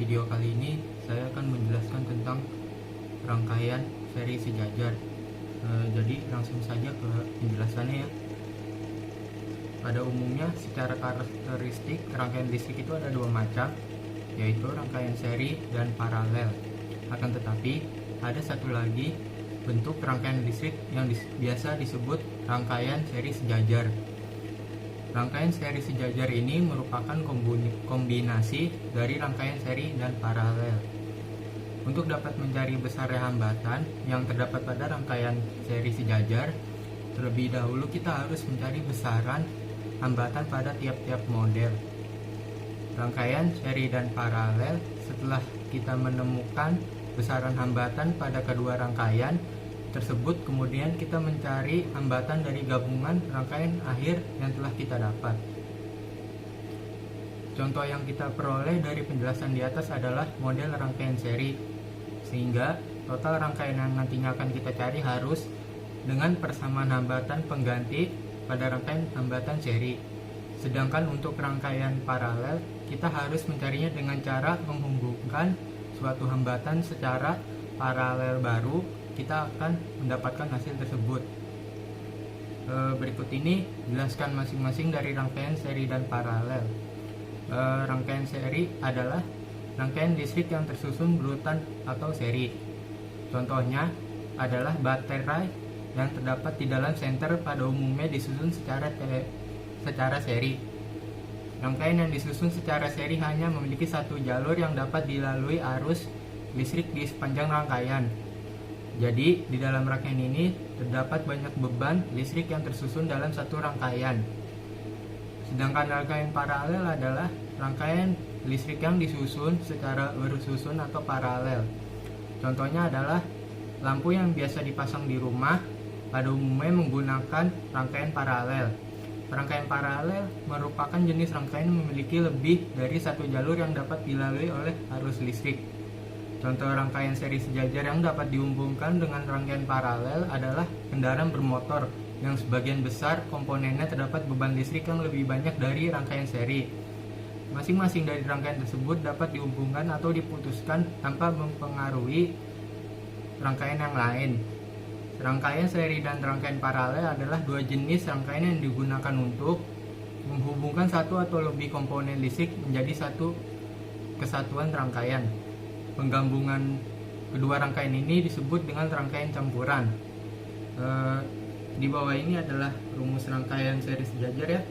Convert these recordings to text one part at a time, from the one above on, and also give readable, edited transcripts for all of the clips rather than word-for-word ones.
video kali ini saya akan menjelaskan tentang rangkaian seri sejajar. Jadi langsung saja ke penjelasannya ya. Pada umumnya secara karakteristik rangkaian listrik itu ada dua macam, yaitu rangkaian seri dan paralel. Akan tetapi ada satu lagi bentuk rangkaian listrik yang biasa disebut rangkaian seri sejajar. Rangkaian seri sejajar ini merupakan kombinasi dari rangkaian seri dan paralel. Untuk dapat mencari besarnya hambatan yang terdapat pada rangkaian seri sejajar, terlebih dahulu kita harus mencari besaran hambatan pada tiap-tiap model. Rangkaian seri dan paralel, setelah kita menemukan besaran hambatan pada kedua rangkaian tersebut, kemudian kita mencari hambatan dari gabungan rangkaian akhir yang telah kita dapat. Contoh yang kita peroleh dari penjelasan di atas adalah model rangkaian seri, sehingga total rangkaian yang nantinya akan kita cari harus dengan persamaan hambatan pengganti pada rangkaian hambatan seri. Sedangkan untuk rangkaian paralel, kita harus mencarinya dengan cara menghubungkan suatu hambatan secara paralel baru, kita akan mendapatkan hasil tersebut. Berikut ini jelaskan masing-masing dari rangkaian seri dan paralel. Rangkaian seri adalah rangkaian listrik yang tersusun berurutan atau seri. Contohnya adalah baterai yang terdapat di dalam senter pada umumnya disusun secara seri. Rangkaian yang disusun secara seri hanya memiliki satu jalur yang dapat dilalui arus listrik di sepanjang rangkaian. Jadi, di dalam rangkaian ini terdapat banyak beban listrik yang tersusun dalam satu rangkaian. Sedangkan rangkaian paralel adalah rangkaian listrik yang disusun secara bersusun atau paralel. Contohnya adalah lampu yang biasa dipasang di rumah, pada umumnya menggunakan rangkaian paralel. Rangkaian paralel merupakan jenis rangkaian yang memiliki lebih dari satu jalur yang dapat dilalui oleh arus listrik. Contoh rangkaian seri sejajar yang dapat dihubungkan dengan rangkaian paralel adalah kendaraan bermotor yang sebagian besar komponennya terdapat beban listrik yang lebih banyak dari rangkaian seri. Masing-masing dari rangkaian tersebut dapat dihubungkan atau diputuskan tanpa mempengaruhi rangkaian yang lain. Rangkaian seri dan rangkaian paralel adalah dua jenis rangkaian yang digunakan untuk menghubungkan satu atau lebih komponen listrik menjadi satu kesatuan rangkaian. Penggabungan kedua rangkaian ini disebut dengan rangkaian campuran. Di bawah ini adalah rumus rangkaian seri sejajar ya.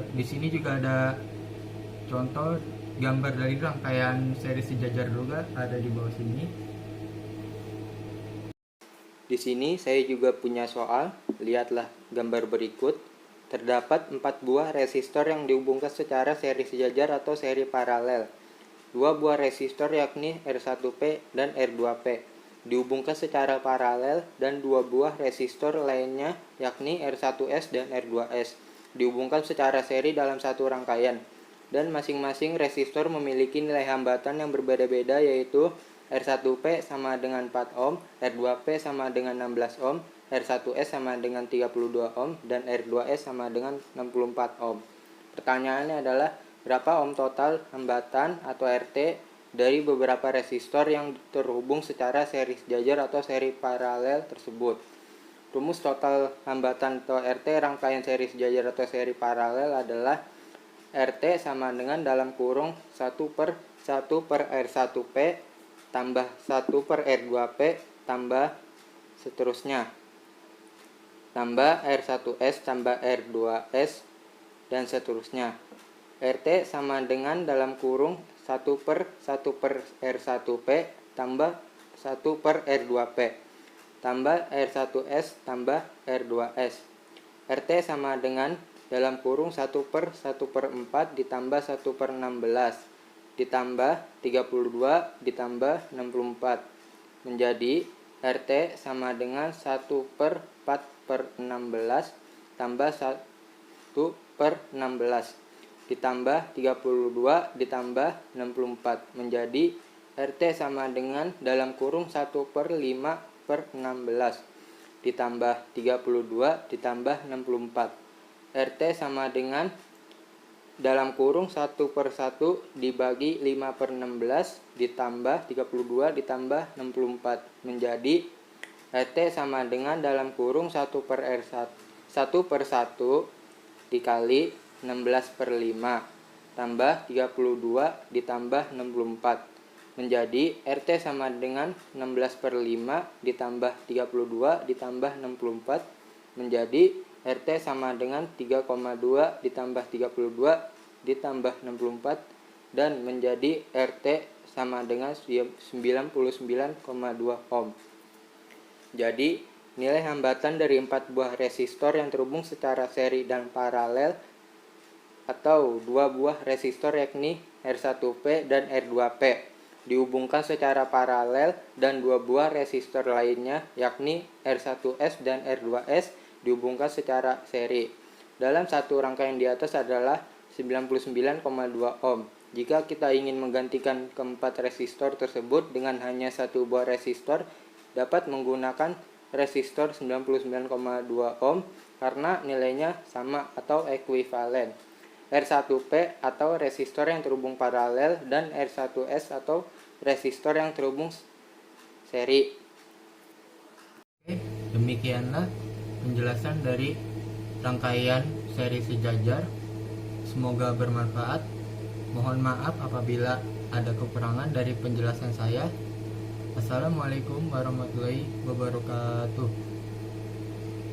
Di sini juga ada contoh gambar dari rangkaian seri sejajar juga ada di bawah sini. Di sini saya juga punya soal. Lihatlah gambar berikut. Terdapat 4 buah resistor yang dihubungkan secara seri sejajar atau seri paralel. 2 buah resistor yakni R1P dan R2P dihubungkan secara paralel, dan 2 buah resistor lainnya yakni R1S dan R2S dihubungkan secara seri dalam satu rangkaian. Dan masing-masing resistor memiliki nilai hambatan yang berbeda-beda, yaitu R1P sama dengan 4 ohm, R2P sama dengan 16 ohm, R1S sama dengan 32 ohm, dan R2S sama dengan 64 ohm. Pertanyaannya adalah berapa ohm total hambatan atau RT dari beberapa resistor yang terhubung secara seri sejajar atau seri paralel tersebut. Rumus total hambatan atau RT rangkaian seri sejajar atau seri paralel adalah RT sama dengan dalam kurung 1 per R1P tambah 1 per R2P tambah seterusnya, tambah R1S tambah R2S dan seterusnya. RT sama dengan dalam kurung 1 per R1P tambah 1 per R2P tambah R1S tambah R2S. RT sama dengan dalam kurung 1 per 4 ditambah 1 per 16 ditambah 32 ditambah 64 menjadi RT sama dengan 1 per 4 per 16 tambah 1 per 16 ditambah 32 ditambah 64 menjadi RT sama dengan dalam kurung 1 per 5 per 16 ditambah 32 ditambah 64. RT sama dengan dalam kurung 1/1 dibagi 5/16 ditambah 32 ditambah 64 menjadi RT sama dengan dalam kurung 1/1 dikali 16/5 tambah 32 ditambah 64 menjadi RT sama dengan 16/5 ditambah 32 ditambah 64 menjadi RT sama dengan 3,2 ditambah 32 ditambah 64 dan menjadi RT sama dengan 99,2 ohm. Jadi nilai hambatan dari 4 buah resistor yang terhubung secara seri dan paralel atau 2 buah resistor yakni R1P dan R2P dihubungkan secara paralel dan 2 buah resistor lainnya yakni R1S dan R2S dihubungkan secara seri. Dalam satu rangkaian di atas adalah 99,2 ohm. Jika kita ingin menggantikan keempat resistor tersebut dengan hanya satu buah resistor, dapat menggunakan resistor 99,2 ohm karena nilainya sama atau ekuivalen. R1P atau resistor yang terhubung paralel dan R1S atau resistor yang terhubung seri. Oke, demikianlah penjelasan dari rangkaian seri sejajar. Semoga bermanfaat. Mohon maaf apabila ada kekurangan dari penjelasan saya. Assalamualaikum warahmatullahi wabarakatuh.